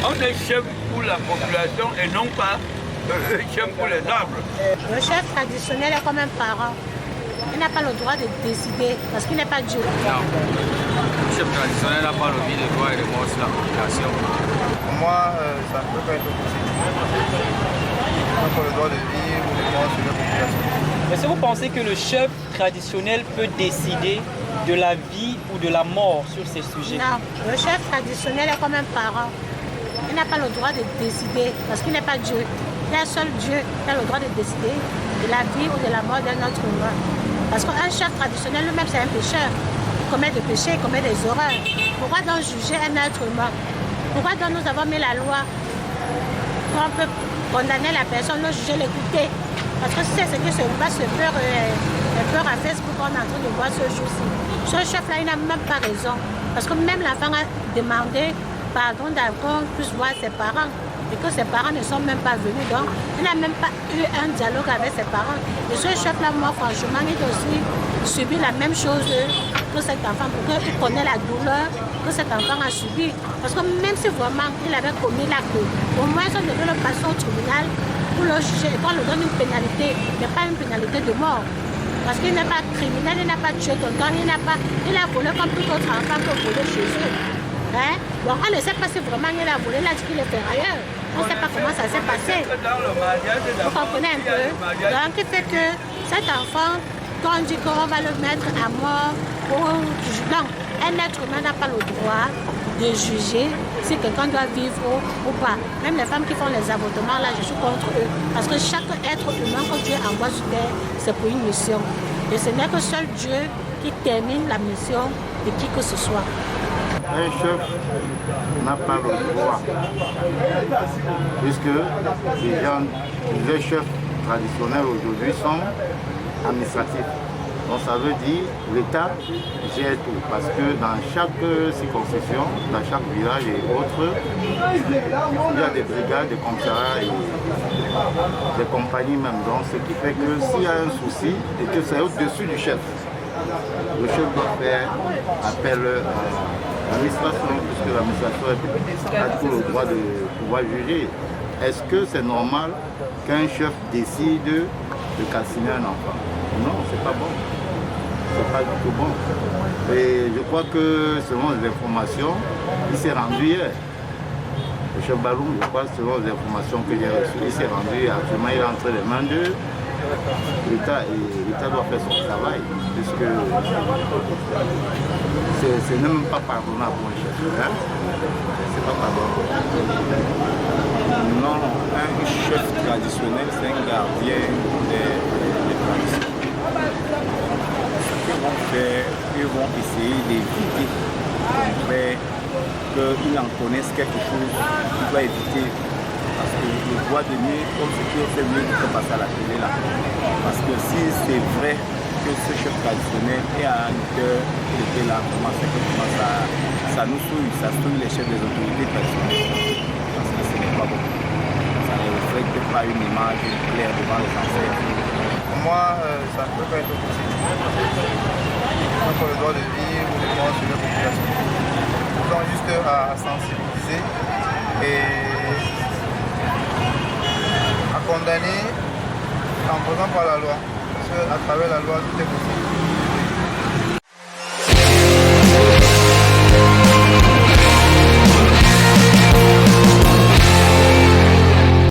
On est chef pour la population et non pas chef pour les arbres. Le chef traditionnel est comme un parent. Il n'a pas le droit de décider parce qu'il n'est pas Dieu. Non. Le chef traditionnel n'a pas le droit de remords sur la population. Pour moi, ça ne peut pas être possible. Il n'a pas le droit de vivre ou de mort sur la population. Est-ce que vous pensez que le chef traditionnel peut décider de la vie ou de la mort sur ces sujets? Non, le chef traditionnel est comme un parent. Il n'a pas le droit de décider parce qu'il n'est pas Dieu. Il y a seul Dieu qui a le droit de décider de la vie ou de la mort d'un autre humain. Parce qu'un chef traditionnel lui-même c'est un pécheur. Il commet des péchés, il commet des horreurs. Pourquoi donc juger un être humain? Pourquoi donc nous avons mis la loi qu'on peut condamner la personne, le juger, l'écouter? Parce que c'est ce qui se passe, ce peur à Facebook qu'on est en train de voir ce jour-ci. Ce chef-là, il n'a même pas raison. Parce que même l'enfant a demandé pardon qu'on puisse voir ses parents. Et que ses parents ne sont même pas venus. Donc, il n'a même pas eu un dialogue avec ses parents. Et ce chef-là, moi, franchement, il a aussi subi la même chose que cet enfant. Parce qu'il connaît la douleur que cet enfant a subi. Parce que même si vraiment il avait commis l'acte, au moins, on devait le passer au tribunal pour le juger et qu'on lui donne une pénalité, mais pas une pénalité de mort. Parce qu'il n'est pas criminel, il n'a pas tué tonton, il a volé comme tout autre enfant que volé chez eux. Hein? Bon, on ne sait pas si vraiment il a volé, il a dit qu'il est ferrailleur. On ne sait pas comment ça s'est passé. Vous comprenez un peu? Donc, il fait que cet enfant, quand on dit qu'on va le mettre à mort, non, un être humain n'a pas le droit de juger si quelqu'un doit vivre ou pas. Même les femmes qui font les avortements, là, je suis contre eux. Parce que chaque être humain que Dieu envoie sur terre, c'est pour une mission. Et ce n'est que seul Dieu qui termine la mission de qui que ce soit. Un chef n'a pas le droit, puisque les chefs traditionnels aujourd'hui sont administratifs. Donc ça veut dire l'État gère tout, parce que dans chaque circonscription, dans chaque village et autres, il y a des brigades, des commissariats et des compagnies même. Donc ce qui fait que s'il y a un souci et que c'est au-dessus du chef, le chef doit faire appel à l'administration, puisque l'administration a tout le droit de pouvoir juger. Est-ce que c'est normal qu'un chef décide de calciner un enfant? Non, c'est pas bon. C'est pas du tout bon. Et je crois que selon les informations, il s'est rendu hier. Le chef Baloum, je crois, selon les informations que j'ai reçues, il s'est rendu, actuellement il est entre les mains de l'État et l'État doit faire son travail, puisque c'est même pas pardonnable pour un chef. Hein? C'est pas pardonnable. Non, un chef traditionnel, c'est un gardien des traditions. Ce qu'ils vont faire, ils vont essayer d'éviter qu'ils en connaissent quelque chose qu'ils doivent éviter. Parce que le bois de nuit, comme ce qui est fait mieux que passer à la télé là. Parce que si c'est vrai que ce chef traditionnel est à une heure, il était là, ça nous souille, ça souille les chefs des autorités traditionnelles. Parce que ce n'est pas bon. Ça ne reflète pas une image claire devant les ancêtres. Pour moi, ça ne peut pas être possible. Il n'a pas le droit de vivre ou de mort sur la population. Nous avons juste à sensibiliser et à condamner en posant par la loi. Parce qu'à travers la loi, tout est possible.